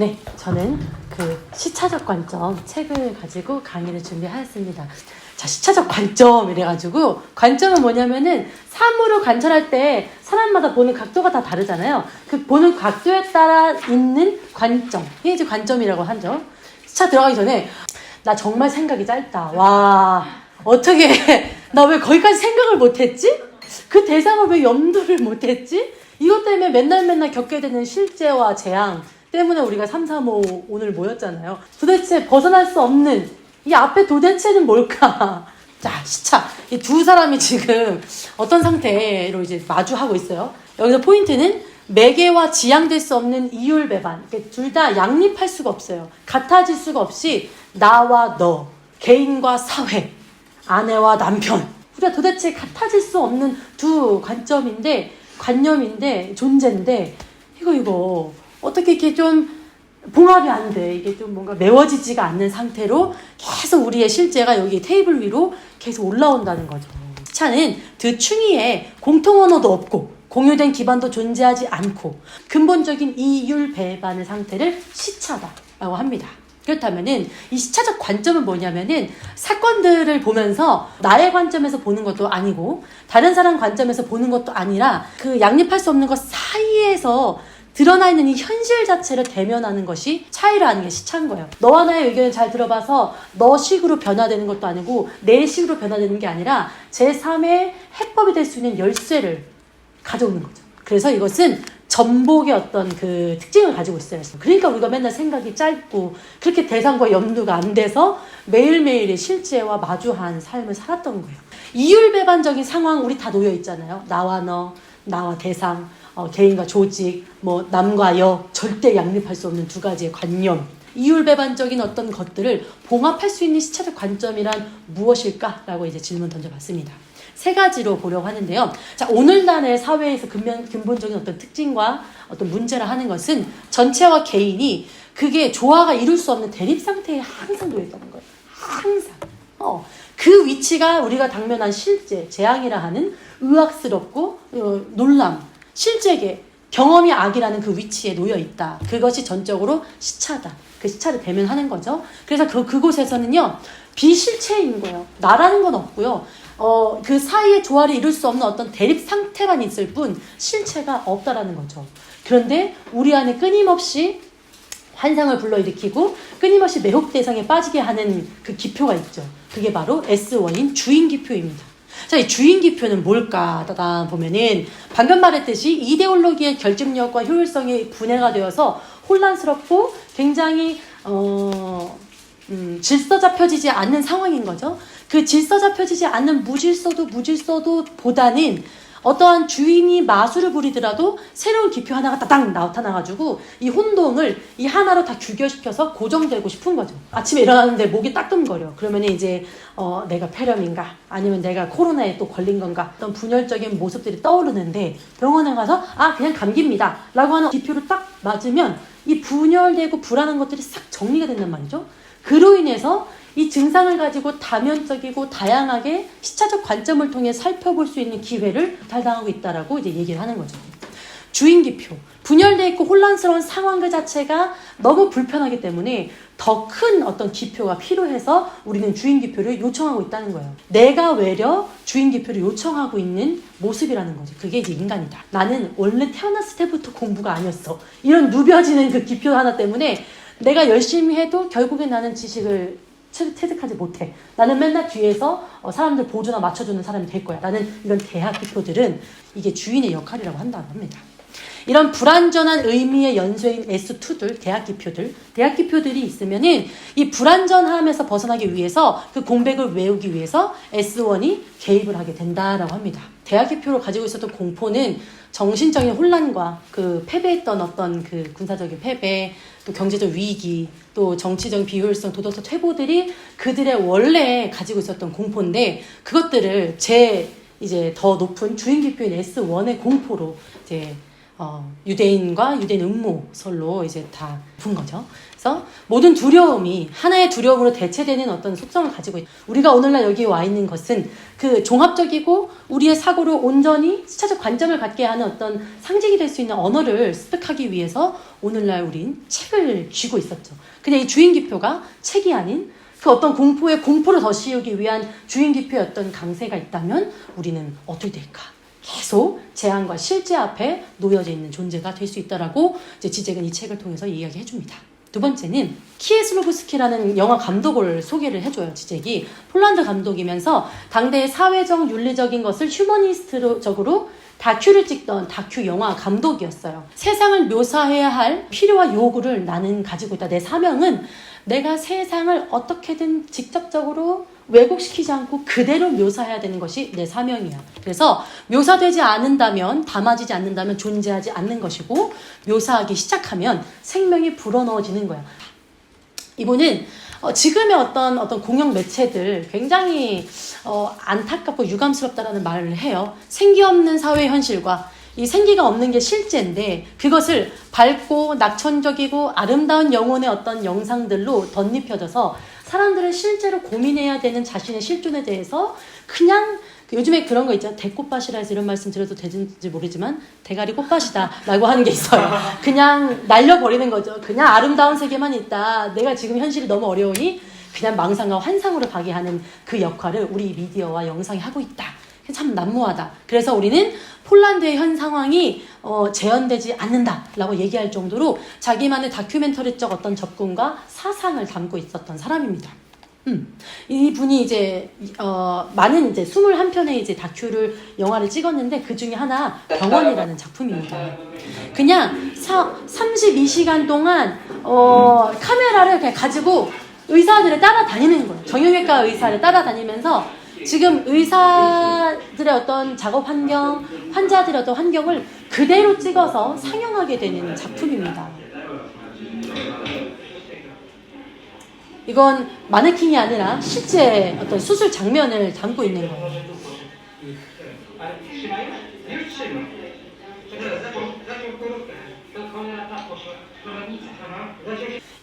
네, 저는 그 시차적 관점 책을 가지고 강의를 준비하였습니다. 자, 시차적 관점 이래가지고 관점은 뭐냐면은 사물을 관찰할 때 사람마다 보는 각도가 다 다르잖아요. 그 보는 각도에 따라 있는 관점, 이게 이제 관점이라고 하죠. 시차 들어가기 전에 나 정말 생각이 짧다. 와, 어떻게 나 왜 거기까지 생각을 못했지? 그 대상을 왜 염두를 못했지? 이것 때문에 맨날 겪게 되는 실제와 재앙 때문에 우리가 3, 3, 5 오늘 모였잖아요. 도대체 벗어날 수 없는 이 앞에 도대체는 뭘까? 자, 시차. 이 두 사람이 지금 어떤 상태로 이제 마주하고 있어요. 여기서 포인트는 매개와 지향될 수 없는 이율 배반. 둘 다 양립할 수가 없어요. 같아질 수가 없이 나와 너, 개인과 사회, 아내와 남편. 우리가 도대체 같아질 수 없는 두 관점인데, 관념인데, 존재인데, 이거 어떻게 이렇게 좀 봉합이 안 돼. 이게 좀 뭔가 메워지지가 않는 상태로 계속 우리의 실제가 여기 테이블 위로 계속 올라온다는 거죠. 시차는 드충이에 공통 언어도 없고 공유된 기반도 존재하지 않고 근본적인 이율 배반의 상태를 시차다라고 합니다. 그렇다면은 이 시차적 관점은 뭐냐면은 사건들을 보면서 나의 관점에서 보는 것도 아니고 다른 사람 관점에서 보는 것도 아니라 그 양립할 수 없는 것 사이에서 드러나 있는 이 현실 자체를 대면하는 것이 차이라는 게 시차인 거예요. 너와 나의 의견을 잘 들어봐서 너 식으로 변화되는 것도 아니고 내 식으로 변화되는 게 아니라 제3의 해법이 될 수 있는 열쇠를 가져오는 거죠. 그래서 이것은 전복의 어떤 그 특징을 가지고 있어요. 그러니까 우리가 맨날 생각이 짧고 그렇게 대상과 염두가 안 돼서 매일매일의 실제와 마주한 삶을 살았던 거예요. 이율배반적인 상황 우리 다 놓여 있잖아요. 나와 너, 나와 대상, 개인과 조직, 뭐 남과 여, 절대 양립할 수 없는 두 가지의 관념. 이율배반적인 어떤 것들을 봉합할 수 있는 시차적 관점이란 무엇일까라고 이제 질문 던져봤습니다. 세 가지로 보려고 하는데요. 자, 오늘날의 사회에서 근본적인 어떤 특징과 어떤 문제라 하는 것은 전체와 개인이 그게 조화가 이룰 수 없는 대립 상태에 항상 놓여 있다는 거예요. 항상. 그 위치가 우리가 당면한 실제, 재앙이라 하는 의학스럽고 놀람, 실제계, 경험이 악이라는 그 위치에 놓여 있다. 그것이 전적으로 시차다. 그 시차를 대면하는 거죠. 그래서 그곳에서는요, 비실체인 거예요. 나라는 건 없고요. 그 사이에 조화를 이룰 수 없는 어떤 대립 상태만 있을 뿐 실체가 없다라는 거죠. 그런데 우리 안에 끊임없이 환상을 불러일으키고 끊임없이 매혹 대상에 빠지게 하는 그 기표가 있죠. 그게 바로 S1인 주인기표입니다. 자, 이 주인기표는 뭘까? 따다 보면은 방금 말했듯이 이데올로기의 결집력과 효율성이 분해가 되어서 혼란스럽고 굉장히 질서 잡혀지지 않는 상황인 거죠. 그 질서 잡혀지지 않는 무질서도 보다는 어떠한 주인이 마술을 부리더라도 새로운 기표 하나가 따당 나타나가지고 이 혼동을 이 하나로 다 규결시켜서 고정되고 싶은 거죠. 아침에 일어나는데 목이 따끔거려. 그러면 이제 내가 폐렴인가 아니면 내가 코로나에 또 걸린 건가 어떤 분열적인 모습들이 떠오르는데 병원에 가서 그냥 감기입니다 라고 하는 기표를 딱 맞으면 이 분열되고 불안한 것들이 싹 정리가 된단 말이죠. 그로 인해서 이 증상을 가지고 다면적이고 다양하게 시차적 관점을 통해 살펴볼 수 있는 기회를 달당하고 있다라고 이제 얘기를 하는 거죠. 주인기표. 분열되어 있고 혼란스러운 상황 그 자체가 너무 불편하기 때문에 더 큰 어떤 기표가 필요해서 우리는 주인기표를 요청하고 있다는 거예요. 내가 외려 주인기표를 요청하고 있는 모습이라는 거죠. 그게 이제 인간이다. 나는 원래 태어났을 때부터 공부가 아니었어. 이런 누벼지는 그 기표 하나 때문에 내가 열심히 해도 결국에 나는 지식을 체득하지 못해. 나는 맨날 뒤에서 사람들 보조나 맞춰주는 사람이 될 거야. 나는 이런 대학 기표들은 이게 주인의 역할이라고 한다고 합니다. 이런 불완전한 의미의 연쇄인 S2들, 대학 기표들이 있으면은 이 불완전함에서 벗어나기 위해서 그 공백을 메우기 위해서 S1이 개입을 하게 된다라고 합니다. 대학 기표로 가지고 있었던 공포는 정신적인 혼란과 그 패배했던 어떤 그 군사적인 패배, 또 경제적 위기, 또 정치적 비효율성, 도덕적 퇴보들이 그들의 원래 가지고 있었던 공포인데 그것들을 이제 더 높은 주인기표인 S1의 공포로 이제 유대인과 유대인 음모설로 이제 다 본 거죠. 그래서 모든 두려움이 하나의 두려움으로 대체되는 어떤 속성을 가지고 우리가 오늘날 여기 와 있는 것은 그 종합적이고 우리의 사고로 온전히 시차적 관점을 갖게 하는 어떤 상징이 될 수 있는 언어를 습득하기 위해서 오늘날 우린 책을 쥐고 있었죠. 근데 이 주인기표가 책이 아닌 그 어떤 공포를 더 씌우기 위한 주인기표의 어떤 강세가 있다면 우리는 어떻게 될까? 계속 재앙과 실제 앞에 놓여져 있는 존재가 될 수 있다라고 이제 지잭은 이 책을 통해서 이야기해 줍니다. 두 번째는 키에슬로브스키라는 영화 감독을 소개를 해줘요. 지잭이 폴란드 감독이면서 당대의 사회적 윤리적인 것을 휴머니스트적으로 다큐를 찍던 다큐 영화 감독이었어요. 세상을 묘사해야 할 필요와 요구를 나는 가지고 있다. 내 사명은 내가 세상을 어떻게든 직접적으로 왜곡시키지 않고 그대로 묘사해야 되는 것이 내 사명이야. 그래서 묘사되지 않는다면, 담아지지 않는다면 존재하지 않는 것이고, 묘사하기 시작하면 생명이 불어넣어지는 거야. 이분은 지금의 어떤 공영 매체들 굉장히 안타깝고 유감스럽다라는 말을 해요. 생기 없는 사회 현실과 이 생기가 없는 게 실제인데 그것을 밝고 낙천적이고 아름다운 영혼의 어떤 영상들로 덧입혀져서 사람들은 실제로 고민해야 되는 자신의 실존에 대해서 그냥 요즘에 그런 거 있죠. 대꽃밭이라 해서 이런 말씀 드려도 되는지 모르지만 대가리 꽃밭이다 라고 하는 게 있어요. 그냥 날려버리는 거죠. 그냥 아름다운 세계만 있다. 내가 지금 현실이 너무 어려우니 그냥 망상과 환상으로 가게 하는 그 역할을 우리 미디어와 영상이 하고 있다. 참 난무하다. 그래서 우리는 폴란드의 현 상황이 재현되지 않는다라고 얘기할 정도로 자기만의 다큐멘터리적 어떤 접근과 사상을 담고 있었던 사람입니다. 이분이 이제 많은 이제 21편의 이제 영화를 찍었는데 그 중에 하나 병원이라는 작품입니다. 그냥 32시간 동안 카메라를 그냥 가지고 의사들을 따라다니는 거예요. 정형외과 의사를 따라다니면서 지금 의사들의 어떤 작업 환경, 환자들의 어떤 환경을 그대로 찍어서 상영하게 되는 작품입니다. 이건 마네킹이 아니라 실제 어떤 수술 장면을 담고 있는 거예요.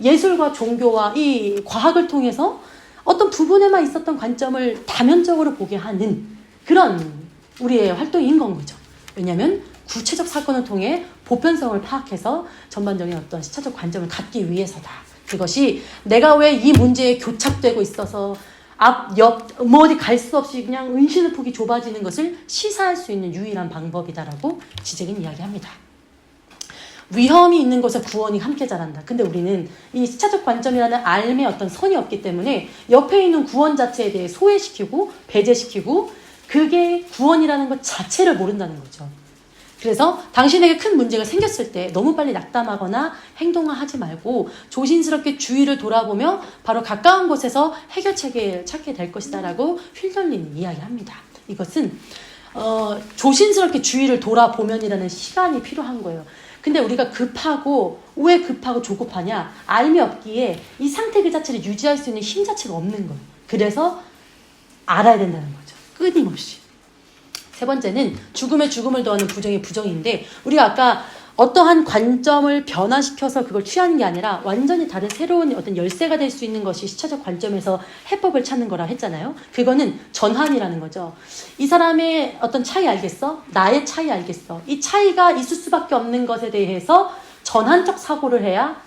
예술과 종교와 이 과학을 통해서 어떤 부분에만 있었던 관점을 다면적으로 보게 하는 그런 우리의 활동인 건 거죠. 왜냐하면 구체적 사건을 통해 보편성을 파악해서 전반적인 어떤 시차적 관점을 갖기 위해서다. 그것이 내가 왜 이 문제에 교착되고 있어서 앞, 옆, 어디 갈 수 없이 그냥 은신의 폭이 좁아지는 것을 시사할 수 있는 유일한 방법이다라고 지잭은 이야기합니다. 위험이 있는 곳에 구원이 함께 자란다. 근데 우리는 이 시차적 관점이라는 알의 어떤 선이 없기 때문에 옆에 있는 구원 자체에 대해 소외시키고 배제시키고 그게 구원이라는 것 자체를 모른다는 거죠. 그래서 당신에게 큰 문제가 생겼을 때 너무 빨리 낙담하거나 행동을 하지 말고 조심스럽게 주위를 돌아보며 바로 가까운 곳에서 해결책을 찾게 될 것이다 라고 휠덜린이 이야기합니다. 이것은 조심스럽게 주위를 돌아보면이라는 시간이 필요한 거예요. 근데 우리가 급하고 왜 급하고 조급하냐? 알미 없기에 이 상태 그 자체를 유지할 수 있는 힘 자체가 없는 거예요. 그래서 알아야 된다는 거죠. 끊임없이. 세 번째는 죽음에 죽음을 더하는 부정의 부정인데 우리가 아까 어떠한 관점을 변화시켜서 그걸 취하는 게 아니라 완전히 다른 새로운 어떤 열쇠가 될 수 있는 것이 시차적 관점에서 해법을 찾는 거라 했잖아요. 그거는 전환이라는 거죠. 이 사람의 어떤 차이 알겠어? 나의 차이 알겠어? 이 차이가 있을 수밖에 없는 것에 대해서 전환적 사고를 해야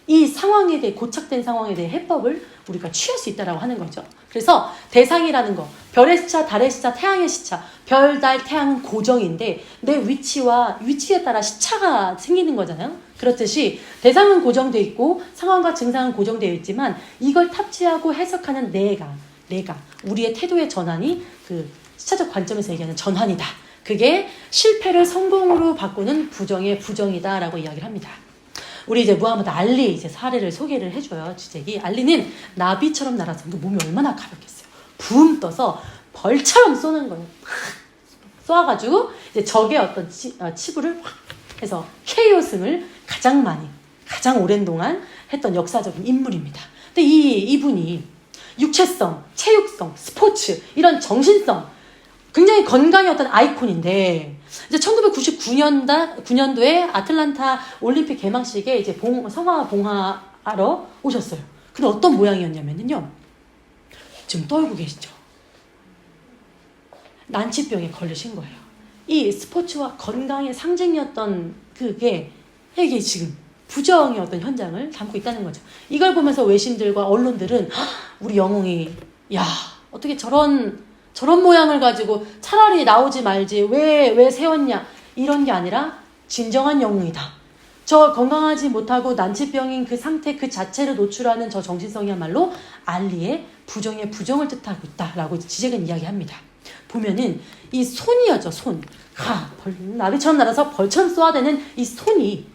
이 상황에 대해 고착된 상황에 대해 해법을 우리가 취할 수 있다라고 하는 거죠. 그래서 대상이라는 거, 별의 시차, 달의 시차, 태양의 시차, 별, 달, 태양은 고정인데 내 위치에 따라 시차가 생기는 거잖아요. 그렇듯이 대상은 고정되어 있고 상황과 증상은 고정되어 있지만 이걸 탑재하고 해석하는 내가 우리의 태도의 전환이 그 시차적 관점에서 얘기하는 전환이다. 그게 실패를 성공으로 바꾸는 부정의 부정이다라고 이야기를 합니다. 우리 이제 무하마드 알리 이제 사례를 소개를 해줘요. 지잭이 알리는 나비처럼 날아서 몸이 얼마나 가볍겠어요. 붐 떠서 벌처럼 쏘는 거예요. 쏘아가지고 이제 적의 어떤 치부를 확 해서 KO 승을 가장 오랜 동안 했던 역사적인 인물입니다. 근데 이분이 육체성, 체육성, 스포츠 이런 정신성 굉장히 건강의 어떤 아이콘인데 이제 1999년도에 아틀란타 올림픽 개막식에 이제 성화 봉하하러 오셨어요. 근데 어떤 모양이었냐면요. 지금 떨고 계시죠? 난치병에 걸리신 거예요. 이 스포츠와 건강의 상징이었던 그게 이게 지금 부정의 어떤 현장을 담고 있다는 거죠. 이걸 보면서 외신들과 언론들은 우리 영웅이 야 어떻게 저런 모양을 가지고 차라리 나오지 말지 왜 세웠냐 이런 게 아니라 진정한 영웅이다. 저 건강하지 못하고 난치병인 그 상태 그 자체를 노출하는 저 정신성이야말로 알리의 부정의 부정을 뜻하고 있다라고 지적은 이야기합니다. 보면은 이 손이었죠. 손. 나비처럼 날아서 벌처럼 쏘아대는 이 손이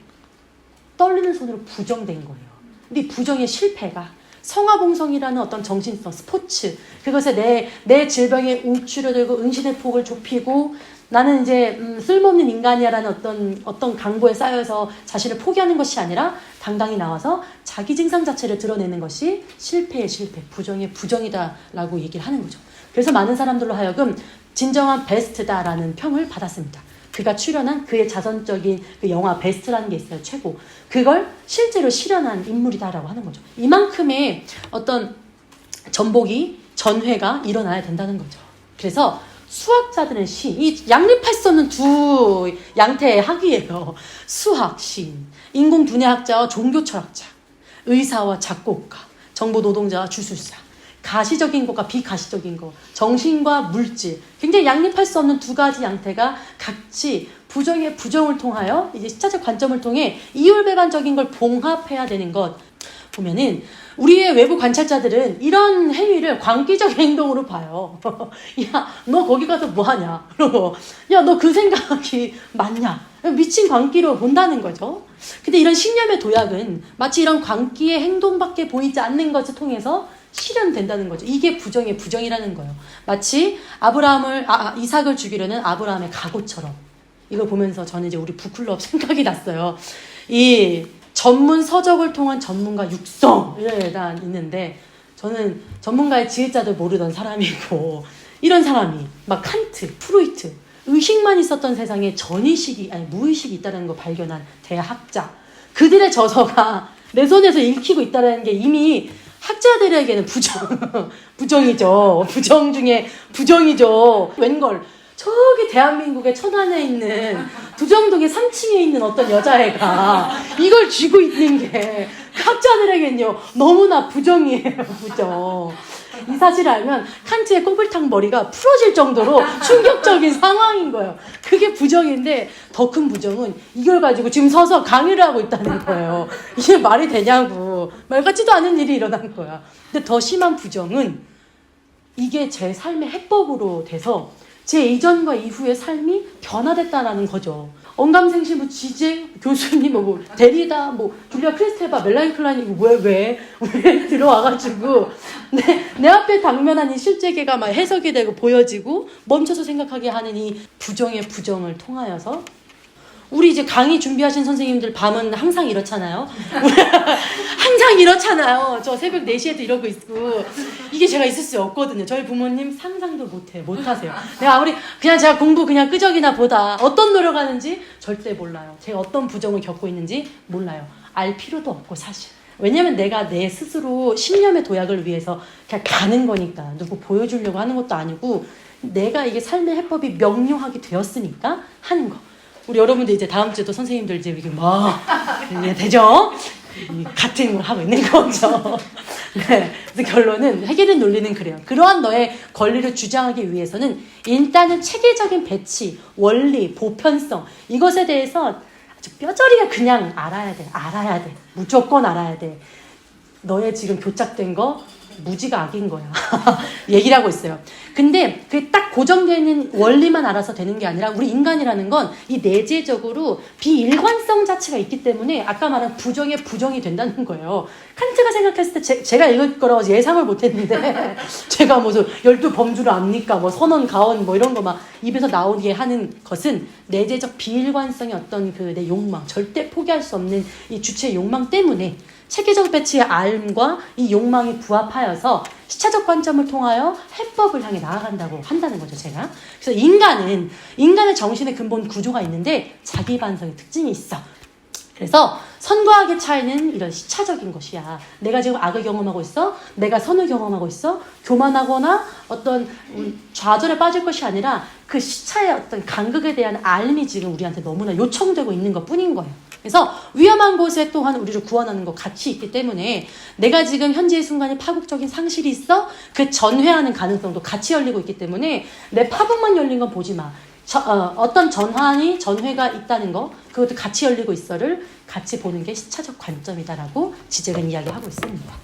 떨리는 손으로 부정된 거예요. 근데 이 부정의 실패가 성화봉성이라는 어떤 정신성, 스포츠, 그것에 내 질병에 움츠려들고 은신의 폭을 좁히고 나는 이제 쓸모없는 인간이야라는 어떤 강보에 쌓여서 자신을 포기하는 것이 아니라 당당히 나와서 자기 증상 자체를 드러내는 것이 실패의 실패, 부정의 부정이다라고 얘기를 하는 거죠. 그래서 많은 사람들로 하여금 진정한 베스트다라는 평을 받았습니다. 그가 출연한 그의 자선적인 그 영화 베스트라는 게 있어요. 최고. 그걸 실제로 실현한 인물이다라고 하는 거죠. 이만큼의 어떤 전회가 일어나야 된다는 거죠. 그래서 수학자들은 이 양립할 수 없는 두 양태의 학이에요. 수학, 시인, 인공두뇌학자와 종교철학자, 의사와 작곡가, 정보노동자와 주술사, 가시적인 것과 비가시적인 것, 정신과 물질, 굉장히 양립할 수 없는 두 가지 양태가 같이 부정의 부정을 통하여 이제 시차적 관점을 통해 이율배반적인 걸 봉합해야 되는 것 보면은 우리의 외부 관찰자들은 이런 행위를 광기적 행동으로 봐요. 야, 너 거기 가서 뭐 하냐? 그러고 야, 너 그 생각이 맞냐? 미친 광기로 본다는 거죠. 근데 이런 신념의 도약은 마치 이런 광기의 행동밖에 보이지 않는 것을 통해서 실현된다는 거죠. 이게 부정의 부정이라는 거예요. 마치 이삭을 죽이려는 아브라함의 각오처럼. 이걸 보면서 저는 이제 우리 북클럽 생각이 났어요. 이 전문 서적을 통한 전문가 육성에 대한 있는데 저는 전문가의 지혜자들 모르던 사람이고 이런 사람이 막 칸트, 프로이트, 의식만 있었던 세상에 무의식이 있다는 걸 발견한 대학자. 그들의 저서가 내 손에서 읽히고 있다는 게 이미 학자들에게는 부정이죠. 부정 중에 부정이죠. 웬걸 저기 대한민국의 천안에 있는 두정동의 3층에 있는 어떤 여자애가 이걸 쥐고 있는 게 학자들에겐요 너무나 부정이에요. 부정. 이 사실을 알면 칸트의 꼬불탕 머리가 풀어질 정도로 충격적인 상황인 거예요. 그게 부정인데 더 큰 부정은 이걸 가지고 지금 서서 강의를 하고 있다는 거예요. 이게 말이 되냐고. 말 같지도 않은 일이 일어난 거야. 근데 더 심한 부정은 이게 제 삶의 해법으로 돼서 제 이전과 이후의 삶이 변화됐다라는 거죠. 언감생심 지제 교수님 데리다 줄리아 크리스테바 멜라니 클라인 왜 들어와가지고 내 앞에 당면한 이 실제계가 막 해석이 되고 보여지고 멈춰서 생각하게 하는 이 부정의 부정을 통하여서 우리 이제 강의 준비하신 선생님들 밤은 항상 이렇잖아요. 항상 이렇잖아요. 저 새벽 4시에도 이러고 있고. 이게 제가 있을 수 없거든요. 저희 부모님 상상도 못하세요. 제가 공부 그냥 끄적이나 보다 어떤 노력하는지 절대 몰라요. 제가 어떤 부정을 겪고 있는지 몰라요. 알 필요도 없고 사실. 왜냐면 내가 내 스스로 신념의 도약을 위해서 그냥 가는 거니까 누구 보여주려고 하는 것도 아니고 내가 이게 삶의 해법이 명료하게 되었으니까 하는 거. 우리 여러분들 이제 다음 주에도 선생님들 이제 이게 되죠? 같은 걸 하고 있는 거죠. 네. 그래서 결론은 해결의 논리는 그래요. 그러한 너의 권리를 주장하기 위해서는 일단은 체계적인 배치, 원리, 보편성 이것에 대해서 아주 뼈저리게 그냥 알아야 돼. 무조건 알아야 돼. 너의 지금 교착된 거 무지가 악인 거야. 얘기를 하고 있어요. 근데 그게 딱 고정되어 있는 원리만 알아서 되는 게 아니라 우리 인간이라는 건 이 내재적으로 비일관성 자체가 있기 때문에 아까 말한 부정의 부정이 된다는 거예요. 칸트 제가 생각했을 때 제가 읽을 거라고 예상을 못했는데 제가 무슨 12범주를 압니까? 뭐 선언, 가언 뭐 이런 거 막 입에서 나오게 하는 것은 내재적 비일관성의 어떤 그 내 욕망, 절대 포기할 수 없는 이 주체의 욕망 때문에 체계적 배치의 알과 이 욕망이 부합하여서 시차적 관점을 통하여 해법을 향해 나아간다고 한다는 거죠, 제가. 그래서 인간의 정신의 근본 구조가 있는데 자기 반성의 특징이 있어. 그래서 선과 악의 차이는 이런 시차적인 것이야. 내가 지금 악을 경험하고 있어? 내가 선을 경험하고 있어? 교만하거나 어떤 좌절에 빠질 것이 아니라 그 시차의 어떤 간극에 대한 알미 지금 우리한테 너무나 요청되고 있는 것 뿐인 거예요. 그래서 위험한 곳에 또한 우리를 구원하는 것 같이 있기 때문에 내가 지금 현재의 순간에 파국적인 상실이 있어? 그 전회하는 가능성도 같이 열리고 있기 때문에 내 파국만 열린 건 보지 마. 어떤 전회가 있다는 거, 그것도 같이 열리고 있어를 같이 보는 게 시차적 관점이다라고 지적은 이야기하고 있습니다.